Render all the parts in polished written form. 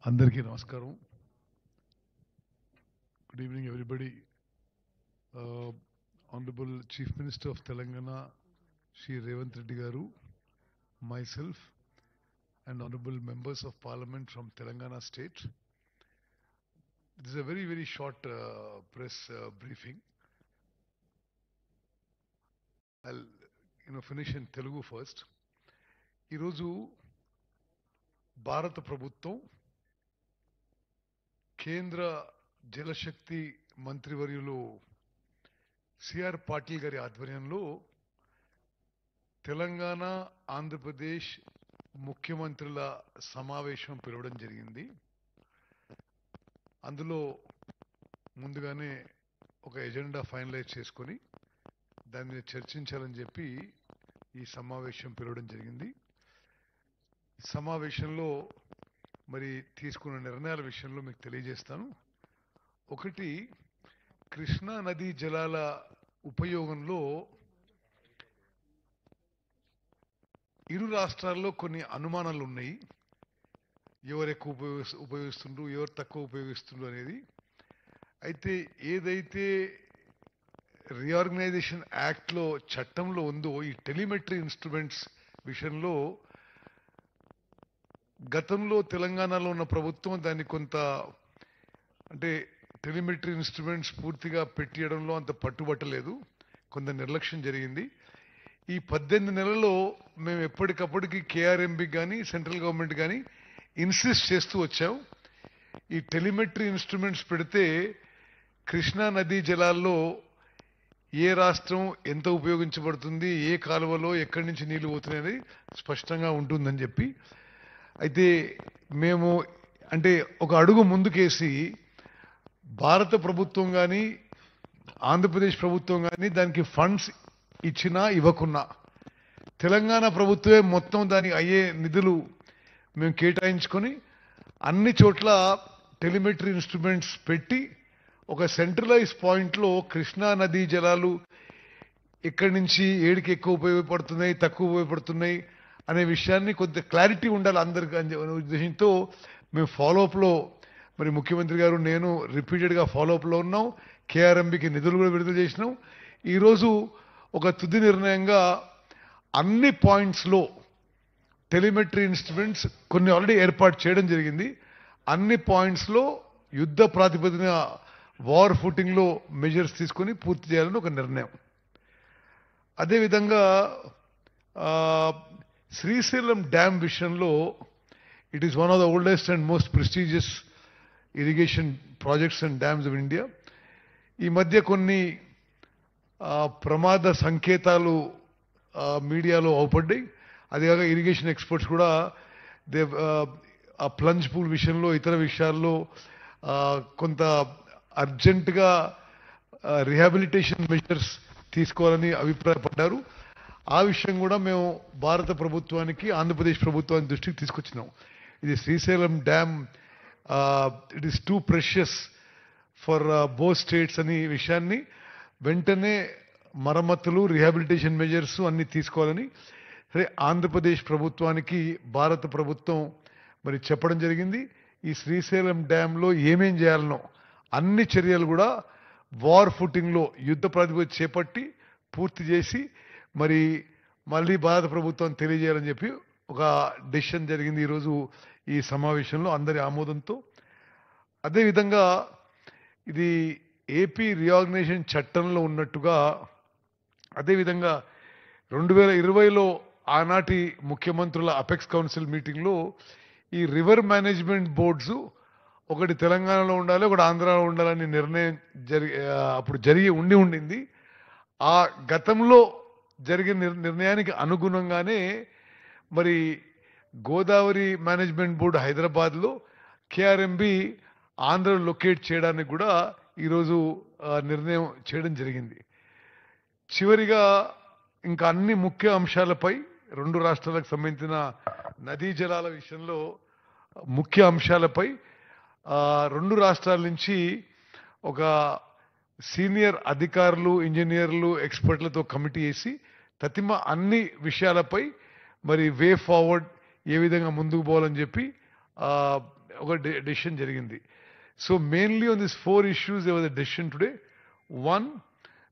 అందరికీ నమస్కారం. Good evening, everybody. Honorable Chief Minister of Telangana, Shri Revanth Reddy Garu, myself, and honorable members of Parliament from Telangana State. This is a very, very short press briefing. I'll finish in Telugu first. ఈరోజు భారత ప్రభుత్వం కేంద్ర జలశక్తి మంత్రివర్యులు CR Patil గారి ఆధ్వర్యంలో తెలంగాణ ఆంధ్రప్రదేశ్ ముఖ్యమంత్రుల సమావేశం పిలవడం జరిగింది. అందులో ముందుగానే ఒక ఎజెండా ఫైనలైజ్ చేసుకొని దాని మీద చర్చించాలని చెప్పి ఈ సమావేశం పిలవడం జరిగింది. సమావేశంలో మరి తీసుకున్న నిర్ణయాల విషయంలో మీకు తెలియజేస్తాను. ఒకటి, కృష్ణా నదీ జలాల ఉపయోగంలో ఇరు రాష్ట్రాల్లో కొన్ని అనుమానాలు ఉన్నాయి. ఎవరు ఎక్కువ ఉపయోగిస్తుండ్రు, ఎవరు తక్కువ ఉపయోగిస్తుండ్రు అనేది. అయితే ఏదైతే రీఆర్గనైజేషన్ యాక్ట్లో చట్టంలో ఉందో ఈ టెలిమెట్రీ ఇన్స్ట్రుమెంట్స్ విషయంలో గతంలో తెలంగాణలో ఉన్న ప్రభుత్వం దాన్ని కొంత అంటే టెలిమెట్రీ ఇన్స్ట్రుమెంట్స్ పూర్తిగా పెట్టియడంలో అంత పట్టుబట్టలేదు, కొంత నిర్లక్ష్యం జరిగింది. ఈ 18 నెలల్లో మేము ఎప్పటికప్పటికి కేఆర్ఎంబి కానీ సెంట్రల్ గవర్నమెంట్ కానీ ఇన్సిస్ట్ చేస్తూ వచ్చాం. ఈ టెలిమెట్రీ ఇన్స్ట్రుమెంట్స్ పెడితే కృష్ణా నదీ జలాల్లో ఏ రాష్ట్రం ఎంత ఉపయోగించబడుతుంది, ఏ కాలువలో ఎక్కడి నుంచి నీళ్లు పోతున్నాయని స్పష్టంగా ఉంటుందని చెప్పి. అయితే మేము అంటే ఒక అడుగు ముందుకేసి భారత ప్రభుత్వం కానీ ఆంధ్రప్రదేశ్ ప్రభుత్వం కానీ దానికి ఫండ్స్ ఇచ్చినా ఇవ్వకున్నా తెలంగాణ ప్రభుత్వమే మొత్తం దానికి అయ్యే నిధులు మేము కేటాయించుకొని అన్ని చోట్ల టెలిమెట్రీ ఇన్స్ట్రుమెంట్స్ పెట్టి ఒక సెంట్రలైజ్ పాయింట్లో కృష్ణా నదీ జలాలు ఎక్కడి నుంచి ఏడికి ఎక్కువ ఉపయోగపడుతున్నాయి, తక్కువ ఉపయోగపడుతున్నాయి అనే విషయాన్ని కొంత క్లారిటీ ఉండాలి అందరికి అనే ఉద్దేశంతో మేము ఫాలోఅప్లో మరి ముఖ్యమంత్రి గారు నేను రిపీటెడ్గా ఫాలోఅప్లో ఉన్నాం. కేఆర్ఎంబికి నిధులు కూడా విడుదల చేసినాం. ఈరోజు ఒక తుది నిర్ణయంగా అన్ని పాయింట్స్లో టెలిమెట్రీ ఇన్స్ట్రుమెంట్స్ కొన్ని ఆల్రెడీ ఏర్పాటు చేయడం జరిగింది. అన్ని పాయింట్స్లో యుద్ధ ప్రాతిపదికన వార్ ఫుటింగ్లో మెజర్స్ తీసుకొని పూర్తి చేయాలని ఒక నిర్ణయం. అదేవిధంగా శ్రీశైలం డ్యామ్ విషయంలో it is one of the oldest and most prestigious irrigation projects and dams of India. ఈ మధ్య కొన్ని ప్రమాద సంకేతాలు మీడియాలో అవపడ్డాయి. అదేగాక ఇరిగేషన్ ఎక్స్పర్ట్స్ కూడా ఆ ప్లంజ్ పూల్ విషయంలో ఇతర విషయాల్లో కొంత అర్జెంటుగా రిహాబిలిటేషన్ మెజర్స్ తీసుకోవాలని అభిప్రాయపడ్డారు. ఆ విషయం కూడా మేము భారత ప్రభుత్వానికి ఆంధ్రప్రదేశ్ ప్రభుత్వానికి దృష్టికి తీసుకొచ్చినాం. ఇది Srisailam dam it is two precious for both states అనే విషయాన్ని వెంటనే మరమ్మతులు రిహాబిలిటేషన్ మెజర్స్ అన్ని తీసుకోవాలని సరే ఆంధ్రప్రదేశ్ ప్రభుత్వానికి భారత ప్రభుత్వం మరి చెప్పడం జరిగింది. ఈ శ్రీశైలం డ్యాంలో ఏమేం చేయాలనో అన్ని చర్యలు కూడా వార్ ఫుటింగ్లో యుద్ధ ప్రాతిపదిక చేపట్టి పూర్తి చేసి మరి మళ్ళీ భారత ప్రభుత్వం తెలియజేయాలని చెప్పి ఒక డెసిషన్ జరిగింది ఈరోజు ఈ సమావేశంలో అందరి ఆమోదంతో. అదేవిధంగా ఇది ఏపీ రీఆర్గనైజేషన్ చట్టంలో ఉన్నట్టుగా అదేవిధంగా 2020లో ఆనాటి ముఖ్యమంత్రుల అపెక్స్ కౌన్సిల్ మీటింగ్లో ఈ రివర్ మేనేజ్మెంట్ బోర్డ్స్ ఒకటి తెలంగాణలో ఉండాలి, ఒకటి ఆంధ్రాలో ఉండాలని నిర్ణయం అప్పుడు ఉండింది. ఆ గతంలో జరిగిన నిర్ణయానికి అనుగుణంగానే మరి గోదావరి మేనేజ్మెంట్ బోర్డు హైదరాబాద్లో, కేఆర్ఎంబి ఆంధ్రలో లొకేట్ చేయడానికి కూడా ఈరోజు నిర్ణయం చేయడం జరిగింది. చివరిగా ఇంకా అన్ని ముఖ్య అంశాలపై రెండు రాష్ట్రాలకు సంబంధించిన నదీ జలాల విషయంలో ముఖ్య అంశాలపై రెండు రాష్ట్రాల నుంచి ఒక సీనియర్ అధికారులు, ఇంజనీర్లు, ఎక్స్పర్ట్లతో కమిటీ వేసి తతిమ అన్ని విషయాలపై మరి వే ఫార్వర్డ్ ఏ విధంగా ముందుకు పోవాలని చెప్పి decision జరిగింది. So mainly on these 4 issues there was a decision today. One,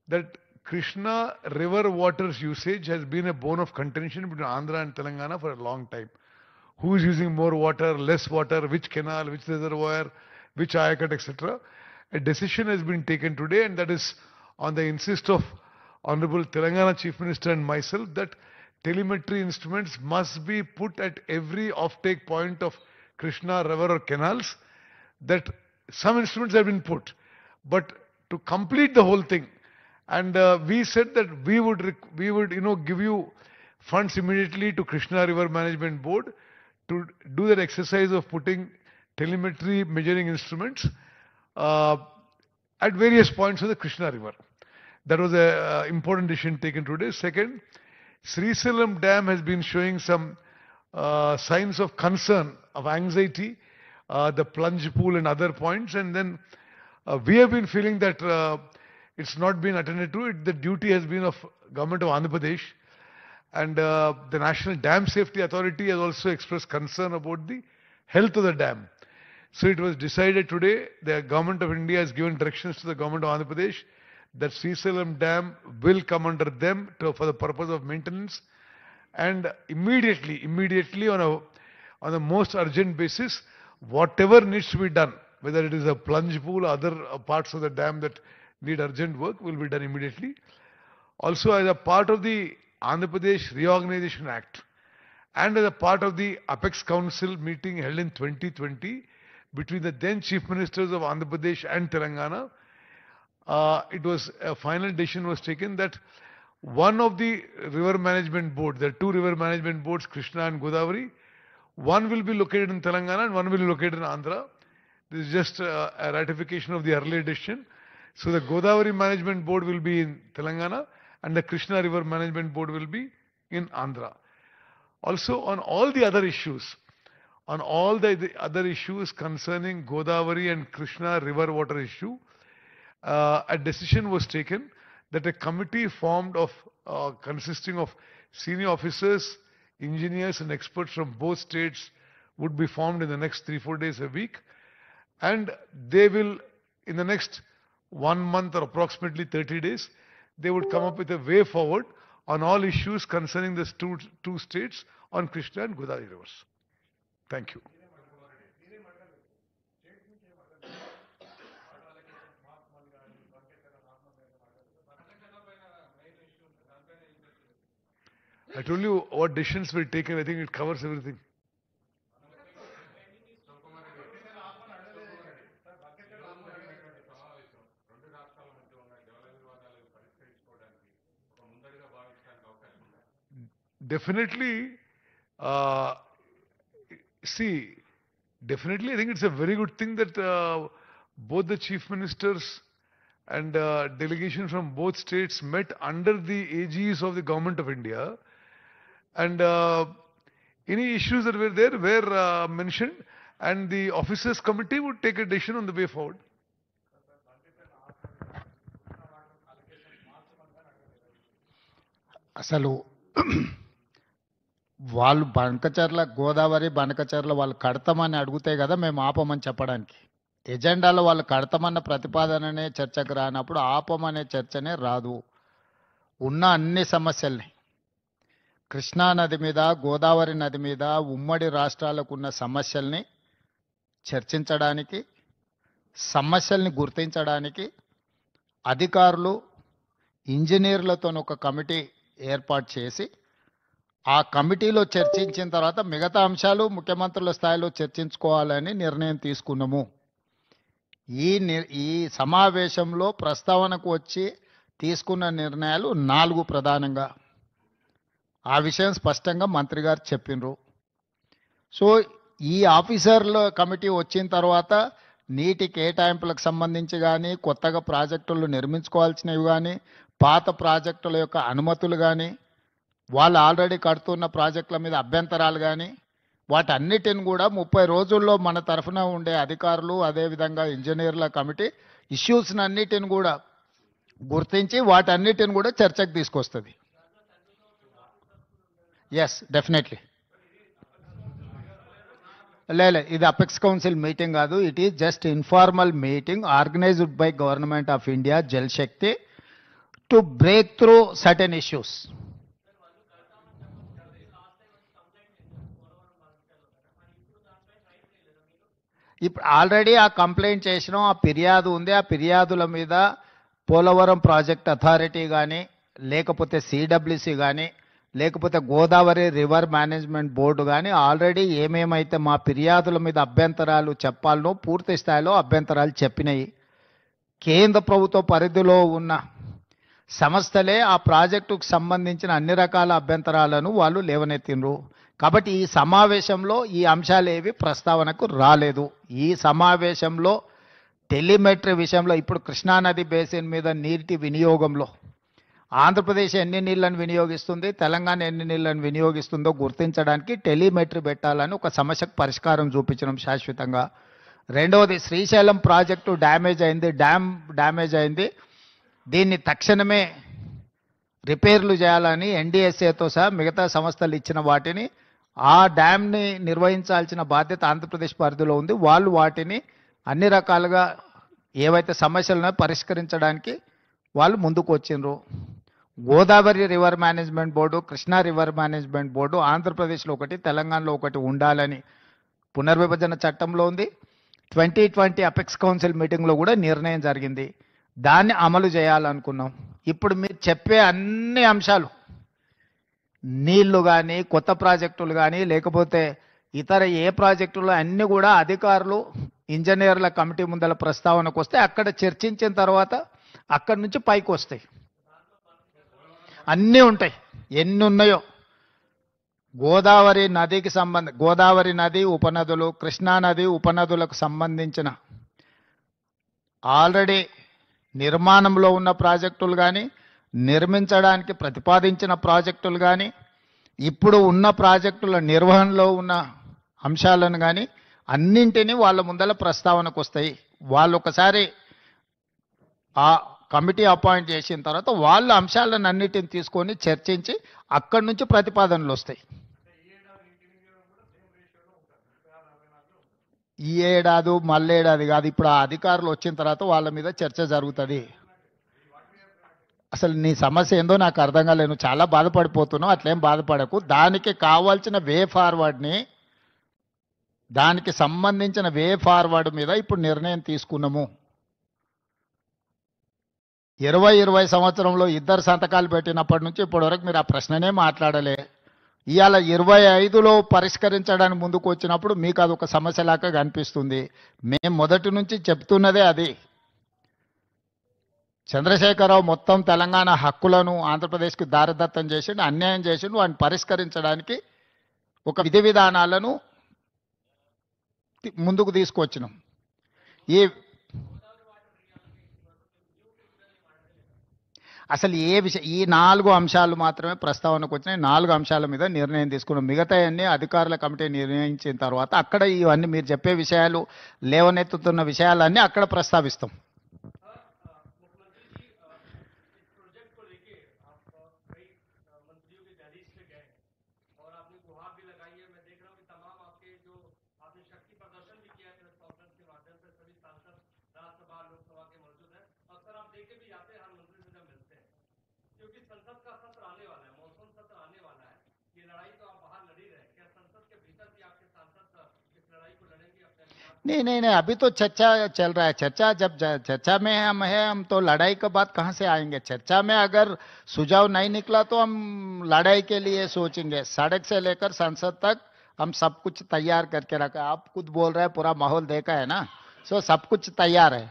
that Krishna river water's usage has been a bone of contention between Andhra and Telangana for a long time. Who is using more water, less water, which canal, which reservoir, which ayakat, etc. A decision has been taken today, and that is on the insist of Honorable Telangana Chief Minister and myself, that telemetry instruments must be put at every offtake point of Krishna river or canals. That some instruments have been put, but to complete the whole thing, and we said that we would give you funds immediately to Krishna River Management Board to do that exercise of putting telemetry measuring instruments at various points of the Krishna River. That was a important decision taken today. Second, Srisailam Dam has been showing some signs of concern, of anxiety, the plunge pool and other points, and then we have been feeling that it's not been attended to. The duty has been of Government of Andhra Pradesh, and the National Dam Safety Authority has also expressed concern about the health of the dam. So it was decided today, the Government of India has given directions to the Government of Andhra Pradesh that Srisailam Dam will come under them for the purpose of maintenance, and immediately on a most urgent basis, whatever needs to be done, whether it is a plunge pool, other parts of the dam that need urgent work, will be done immediately. Also, as a part of the Andhra Pradesh Reorganization Act, and as a part of the Apex Council meeting held in 2020 between the then Chief Ministers of Andhra Pradesh and Telangana, it was a final decision was taken that one of the river management boards, there are 2 river management boards, Krishna and Godavari, one will be located in Telangana and one will be located in Andhra. This is just a ratification of the earlier decision. So the Godavari Management Board will be in Telangana and the Krishna River Management Board will be in Andhra. Also, on all the other issues concerning Godavari and Krishna River water issue, a decision was taken that a committee formed of consisting of senior officers, engineers and experts from both states would be formed in the next 3-4 days a week, and they will, in the next 1 month or approximately 30 days, they would come up with a way forward on all issues concerning the two states on Krishna and Godavari rivers. Thank you. I told you what decisions were taken. I think it covers everything. Definitely, definitely, I think it's a very good thing that both the chief ministers and delegation from both states met under the aegis of the Government of India, and any issues that were there were mentioned, and the officers committee would take a decision on the way forward. అసలు వాళ్ళు బంకచర్ల గోదావరి బంకచర్ల వాళ్ళు కడతామని అడిగితే కదా మేము ఆపమని చెప్పడానికి. ఎజెండాలో వాళ్ళు కడతామన్న ప్రతిపాదననే చర్చకు రానప్పుడు ఆపమనే చర్చనే రాదు. ఉన్న అన్ని సమస్యల్ని కృష్ణానది మీద గోదావరి నది మీద ఉమ్మడి రాష్ట్రాలకు ఉన్న సమస్యల్ని చర్చించడానికి, సమస్యల్ని గుర్తించడానికి అధికారులు ఇంజనీర్లతో ఒక కమిటీ ఏర్పాటు చేసి ఆ కమిటీలో చర్చించిన తర్వాత మిగతా అంశాలు ముఖ్యమంత్రుల స్థాయిలో చర్చించుకోవాలని నిర్ణయం తీసుకున్నాము. ఈ సమావేశంలో ప్రస్తావనకు వచ్చి తీసుకున్న నిర్ణయాలు 4 ప్రధానంగా. ఆ విషయం స్పష్టంగా మంత్రి గారు చెప్పినరు. సో ఈ ఆఫీసర్ల కమిటీ వచ్చిన తర్వాత నీటి కేటాయింపులకు సంబంధించి కానీ, కొత్తగా ప్రాజెక్టులు నిర్మించుకోవాల్సినవి కానీ, పాత ప్రాజెక్టుల యొక్క అనుమతులు కానీ, వాళ్ళు ఆల్రెడీ కడుతున్న ప్రాజెక్టుల మీద అభ్యంతరాలు కానీ, వాటన్నిటిని కూడా 30 రోజుల్లో మన తరఫున ఉండే అధికారులు, అదేవిధంగా ఇంజనీర్ల కమిటీ ఇష్యూస్ని అన్నిటిని కూడా గుర్తించి వాటన్నిటిని కూడా చర్చకు తీసుకొస్తుంది. Yes, definitely. లే ఇది అపెక్స్ కౌన్సిల్ మీటింగ్ కాదు. It is just informal meeting organized by government of India Jal Shakti to break through certain issues. ఇప్పుడు ఆల్రెడీ ఆ కంప్లైంట్ చేసినాం, ఆ ఫిర్యాదు ఉంది. ఆ ఫిర్యాదుల మీద పోలవరం ప్రాజెక్ట్ అథారిటీ కానీ, లేకపోతే సిడబ్ల్యూసి కానీ, లేకపోతే గోదావరి రివర్ మేనేజ్మెంట్ బోర్డు కానీ ఆల్రెడీ ఏమేమైతే మా ఫిర్యాదుల మీద అభ్యంతరాలు చెప్పాలనో పూర్తి స్థాయిలో అభ్యంతరాలు చెప్పినాయి. కేంద్ర ప్రభుత్వ పరిధిలో ఉన్న సంస్థలే ఆ ప్రాజెక్టుకు సంబంధించిన అన్ని రకాల అభ్యంతరాలను వాళ్ళు లేవనెత్తినరు. కాబట్టి ఈ సమావేశంలో ఈ అంశాలు ఏవి ప్రస్తావనకు రాలేదు. ఈ సమావేశంలో టెలిమెట్రీ విషయంలో ఇప్పుడు కృష్ణానది బేసిన్ మీద నీటి వినియోగంలో ఆంధ్రప్రదేశ్ ఎన్ని నీళ్లను వినియోగిస్తుంది, తెలంగాణ ఎన్ని నీళ్లను వినియోగిస్తుందో గుర్తించడానికి టెలిమెట్రీ పెట్టాలని ఒక సమస్యకు పరిష్కారం చూపించడం శాశ్వతంగా. రెండవది, శ్రీశైలం ప్రాజెక్టు డ్యామేజ్ అయింది, డ్యామేజ్ అయింది, దీన్ని తక్షణమే రిపేర్లు చేయాలని ఎన్డీఎస్ఏతో సహా మిగతా సంస్థలు ఇచ్చిన వాటిని ఆ డ్యామ్ని నిర్వహించాల్సిన బాధ్యత ఆంధ్రప్రదేశ్ పరిధిలో ఉంది. వాళ్ళు వాటిని అన్ని రకాలుగా ఏవైతే సమస్యలను పరిష్కరించడానికి వాళ్ళు ముందుకు వచ్చిండ్రు. Godavari river management board, Krishna river management board ఆంధ్రప్రదేశ్లో ఒకటి, తెలంగాణలో ఒకటి ఉండాలని పునర్విభజన చట్టంలో ఉంది. 2020 అపెక్స్ కౌన్సిల్ మీటింగ్లో కూడా నిర్ణయం జరిగింది. దాన్ని అమలు చేయాలనుకున్నాం. ఇప్పుడు మీరు చెప్పే అన్ని అంశాలు, నీళ్లు కానీ, కొత్త ప్రాజెక్టులు కానీ, లేకపోతే ఇతర ఏ ప్రాజెక్టులు అన్నీ కూడా అధికారులు ఇంజనీర్ల కమిటీ ముందల ప్రస్తావనకు వస్తే అక్కడ చర్చించిన తర్వాత అక్కడి నుంచి పైకి వస్తాయి. అన్నీ ఉంటాయి, ఎన్ని ఉన్నాయో. గోదావరి నది ఉపనదులు, కృష్ణానది ఉపనదులకు సంబంధించిన ఆల్రెడీ నిర్మాణంలో ఉన్న ప్రాజెక్టులు కానీ, నిర్మించడానికి ప్రతిపాదించిన ప్రాజెక్టులు కానీ, ఇప్పుడు ఉన్న ప్రాజెక్టుల నిర్వహణలో ఉన్న అంశాలను కానీ అన్నింటినీ వాళ్ళ ముందల ప్రస్తావనకు వస్తాయి. వాళ్ళు ఒకసారి ఆ కమిటీ అపాయింట్ చేసిన తర్వాత వాళ్ళ అంశాలను అన్నిటిని తీసుకొని చర్చించి అక్కడి నుంచి ప్రతిపాదనలు వస్తాయి. ఈ ఏడాది మళ్ళేడాది కాదు, ఇప్పుడు ఆ అధికారులు వచ్చిన తర్వాత వాళ్ళ మీద చర్చ జరుగుతుంది. అసలు నీ సమస్య ఏందో నాకు అర్థం కాలేదు. నువ్వు చాలా బాధపడిపోతున్నావు, అట్లేం బాధపడకు. దానికి కావాల్సిన వే ఫార్వర్డ్ని, దానికి సంబంధించిన వే ఫార్వర్డ్ మీద ఇప్పుడు నిర్ణయం తీసుకున్నాము. 2020 సంవత్సరంలో ఇద్దరు సంతకాలు పెట్టినప్పటి నుంచి ఇప్పటి వరకు మీరు ఆ ప్రశ్ననే మాట్లాడలే. ఇవాళ 25లో పరిష్కరించడానికి ముందుకు వచ్చినప్పుడు మీకు అది ఒక సమస్యలాగా కనిపిస్తుంది. మేము మొదటి నుంచి చెప్తున్నదే అది. చంద్రశేఖరరావు మొత్తం తెలంగాణ హక్కులను ఆంధ్రప్రదేశ్కి దారదత్తం చేసిండు, అన్యాయం చేసిండు. వాటిని పరిష్కరించడానికి ఒక విధి విధానాలను ముందుకు తీసుకొచ్చినాం. అసలు ఏ విషయం, ఈ 4 అంశాలు మాత్రమే ప్రస్తావనకు వచ్చినాయి. 4 అంశాల మీద నిర్ణయం తీసుకున్నాం. మిగతా అన్ని అధికారుల కమిటీ నిర్ణయించిన తర్వాత అక్కడ ఇవన్నీ మీరు చెప్పే విషయాలు, లేవనెత్తుతున్న విషయాలన్నీ అక్కడ ప్రస్తావిస్తాం. नहीं, अभी तो चर्चा चल रहा है. जब चर्चा में हम तो लड़ाई के बाद कहाँ से आएंगे? चर्चा में अगर सुझाव नहीं निकला तो हम लड़ाई के लिए सोचेंगे. सड़क से लेकर संसद तक हम सब कुछ तैयार करके रखा है. आप खुद बोल रहे हैं, पूरा माहौल देखा है ना, सो सब कुछ तैयार है.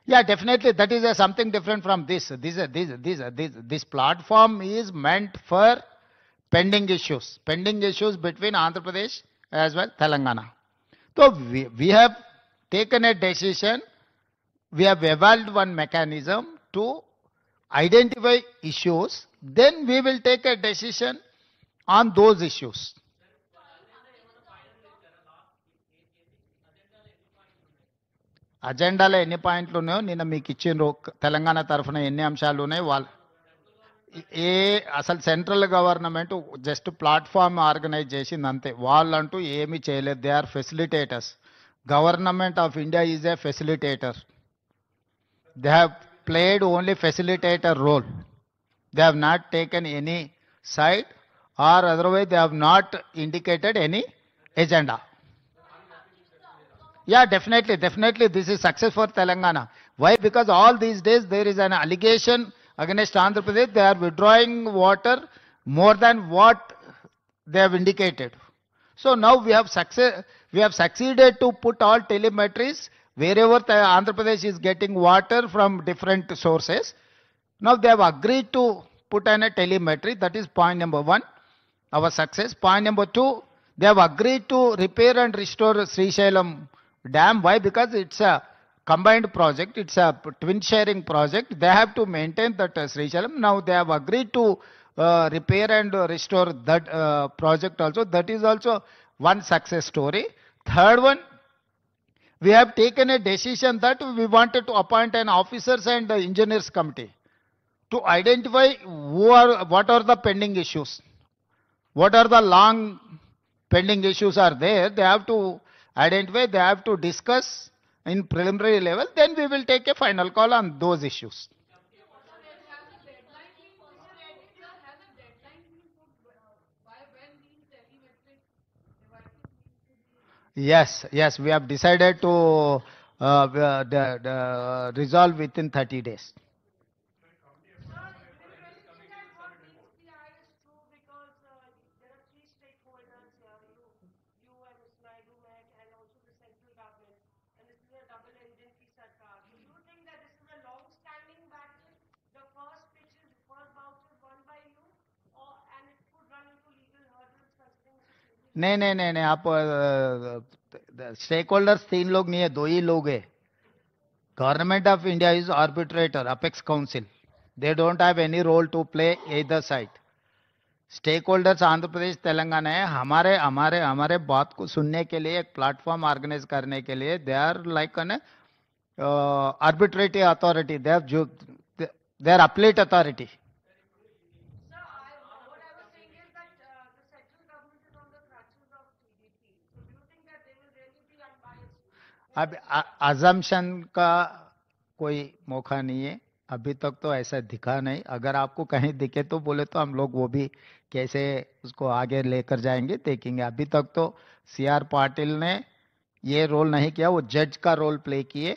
Yeah, definitely that is something different from this. This platform is meant for pending issues between Andhra Pradesh as well Telangana. So we have taken a decision. We have evolved one mechanism to identify issues. Then we will take a decision on those issues. అజెండాలో ఎన్ని పాయింట్లు ఉన్నాయో నిన్న మీకు ఇచ్చిండ్రు. తెలంగాణ తరఫున ఎన్ని అంశాలు ఉన్నాయి వాళ్ళు ఏ అసలు central government just platform organize చేసింది అంతే. వాళ్ళంటూ ఏమీ చేయలేదు. They are facilitators. Government of India is a facilitator. They have played only facilitator role. They have not taken any side, or otherwise they have not indicated any agenda. Yeah, definitely this is success for Telangana. Why? Because all these days there is an allegation against Andhra Pradesh. They are withdrawing water more than what they have indicated. So now we have succeeded to put all telemetries wherever Andhra Pradesh is getting water from different sources. Now they have agreed to put in a telemetry. That is point number one, our success. Point number two, they have agreed to repair and restore Srisailam Dam. Why? Because it's a combined project. It's a twin sharing project. They have to maintain that Srisailam. Now they have agreed to repair and restore that project also. That is also one success story. Third one, we have taken a decision that we wanted to appoint an officers and engineers committee to identify what are the pending issues, what are the long pending issues are there. They have to identify, they have to discuss in preliminary level, then we will take a final call on those issues. Yes, we have decided to resolve within 30 days. नहीं, आप stake holders 3 लोग नहीं है, 2 ही लोग है. Government of India is arbitrator, apex council. They don't have any role to play either side. Stakeholders Andhra Pradesh Telangana है. हमारे बात को सुनने के लिए एक प्लेटफॉर्म ऑर्गेनाइज करने के लिए they are like an arbitrative authority. They are appellate authority. अब अजम्पशन का कोई मौका नहीं है. अभी तक तो ऐसा दिखा नहीं. अगर आपको कहीं दिखे तो बोले तो हम लोग वो भी कैसे उसको आगे लेकर जाएंगे देखेंगे. अभी तक तो सीआर पाटिल ने ये रोल नहीं किया. वो जज का रोल प्ले किए.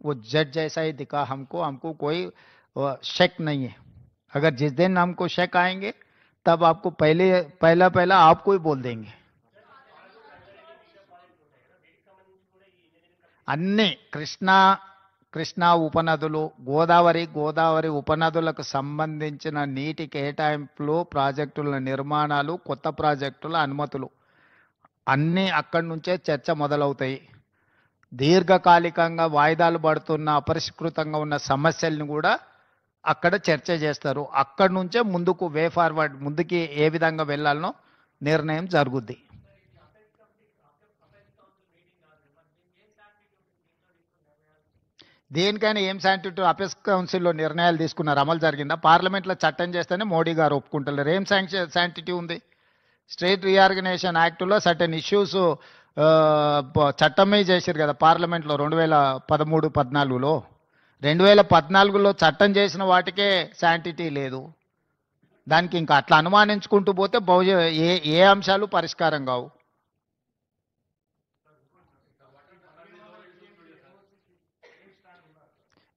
वो जज जैसा ही दिखा हमको कोई शक नहीं है. अगर जिस दिन हमको शक आएंगे तब आपको पहला आपको ही बोल देंगे. అన్ని కృష్ణా ఉపనదులు, గోదావరి ఉపనదులకు సంబంధించిన నీటి కేటాయింపులు, ప్రాజెక్టుల నిర్మాణాలు, కొత్త ప్రాజెక్టుల అనుమతులు అన్నీ అక్కడి నుంచే చర్చ మొదలవుతాయి. దీర్ఘకాలికంగా వాయిదాలు పడుతున్న అపరిష్కృతంగా ఉన్న సమస్యలను కూడా అక్కడ చర్చ చేస్తారు. అక్కడి నుంచే ముందుకు వే ఫార్వర్డ్, ముందుకి ఏ విధంగా వెళ్ళాలనో నిర్ణయం జరుగుద్ది. దేనికైనా ఏం శాంటిటీ అపెక్స్ కౌన్సిల్లో నిర్ణయాలు తీసుకున్నారు, అమలు జరిగిందా? పార్లమెంట్లో చట్టం చేస్తేనే మోడీ గారు ఒప్పుకుంటారు. ఏం శాంటిటీ ఉంది? స్టేట్ రీఆర్గనైజేషన్ యాక్ట్లో సర్టెన్ ఇష్యూస్ చట్టమే చేశారు కదా పార్లమెంట్లో 2013-14లో. 2014లో చట్టం చేసిన వాటికే శాంటిటీ లేదు. దానికి ఇంకా అట్లా అనుమానించుకుంటూ పోతే ఏ అంశాలు పరిష్కారం కావు.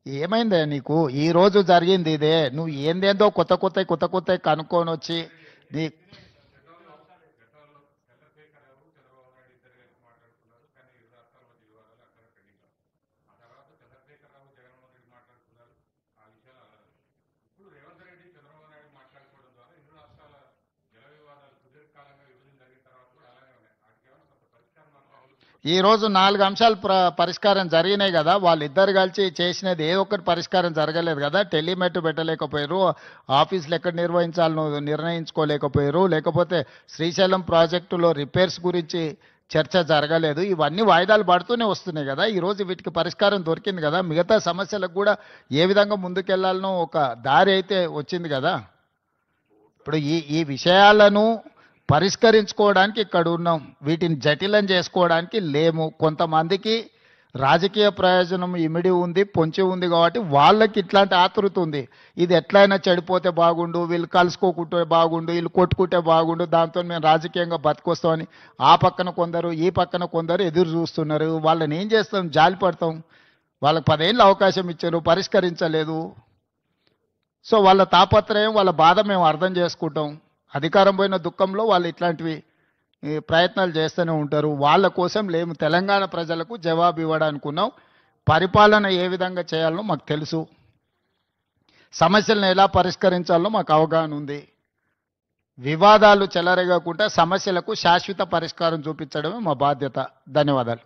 ఏమైందే నీకు? ఈ రోజు జరిగింది ఇదే. నువ్వు ఏందేందో కొత్త కనుక్కొని వచ్చి నీ ఈ రోజు 4 అంశాలు పరిష్కారం జరిగినాయి కదా. వాళ్ళిద్దరు కలిసి చేసినది ఏ ఒక్కటి పరిష్కారం జరగలేదు కదా. టెలిమెట్ పెట్టలేకపోయారు, ఆఫీసులు ఎక్కడ నిర్వహించాలనో నిర్ణయించుకోలేకపోయారు, లేకపోతే శ్రీశైలం ప్రాజెక్టులో రిపేర్స్ గురించి చర్చ జరగలేదు. ఇవన్నీ వాయిదాలు పడుతూనే వస్తున్నాయి కదా. ఈరోజు వీటికి పరిష్కారం దొరికింది కదా. మిగతా సమస్యలకు కూడా ఏ విధంగా ముందుకెళ్లాలనో ఒక దారి అయితే వచ్చింది కదా. ఇప్పుడు ఈ విషయాలను పరిష్కరించుకోవడానికి ఇక్కడ ఉన్నాం. వీటిని జటిలం చేసుకోవడానికి లేము. కొంతమందికి రాజకీయ ప్రయోజనం ఇమిడి ఉంది, పొంచి ఉంది కాబట్టి వాళ్ళకి ఇట్లాంటి ఆతృత ఉంది. ఇది ఎట్లయినా చెడిపోతే బాగుండు, వీళ్ళు కలుసుకోకుంటే బాగుండు, వీళ్ళు కొట్టుకుంటే బాగుండు, దాంతో మేము రాజకీయంగా బతికొస్తామని ఆ పక్కన కొందరు ఈ పక్కన కొందరు ఎదురు చూస్తున్నారు. వాళ్ళని ఏం చేస్తాం? జాలి పడతాం. వాళ్ళకి 10 ఏళ్ళు అవకాశం ఇచ్చారు, పరిష్కరించలేదు. సో వాళ్ళ తాపత్రయం, వాళ్ళ బాధ మేము అర్థం చేసుకుంటాం. అధికారం పోయిన దుఃఖంలో వాళ్ళు ఇట్లాంటివి ప్రయత్నాలు చేస్తూనే ఉంటారు. వాళ్ళ కోసం లేము. తెలంగాణ ప్రజలకు జవాబు ఇవ్వడానికి ఉన్నాం. పరిపాలన ఏ విధంగా చేయాలనో మాకు తెలుసు. సమస్యలను ఎలా పరిష్కరించాలో మాకు అవగాహన ఉంది. వివాదాలు చెలరేగకుండా సమస్యలకు శాశ్వత పరిష్కారం చూపించడమే మా బాధ్యత. ధన్యవాదాలు.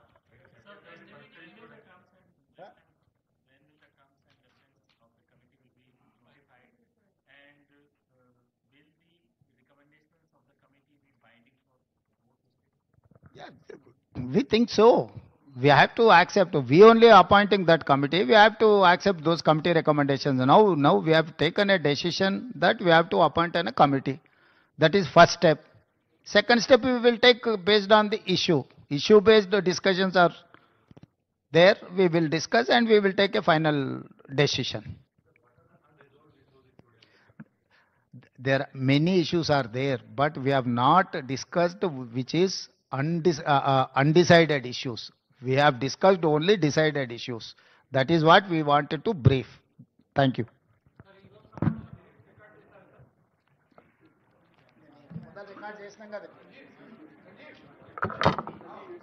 We think so. We have to accept. We only appointing that committee. We have to accept those committee recommendations. Now we have taken a decision that we have to appoint a committee. That is first step. Second step we will take based on the issue. Issue-based discussions are there. We will discuss and we will take a final decision. There are many issues are there, but we have not discussed which is undecided issues. We have discussed only decided issues. That is what we wanted to brief. Thank you.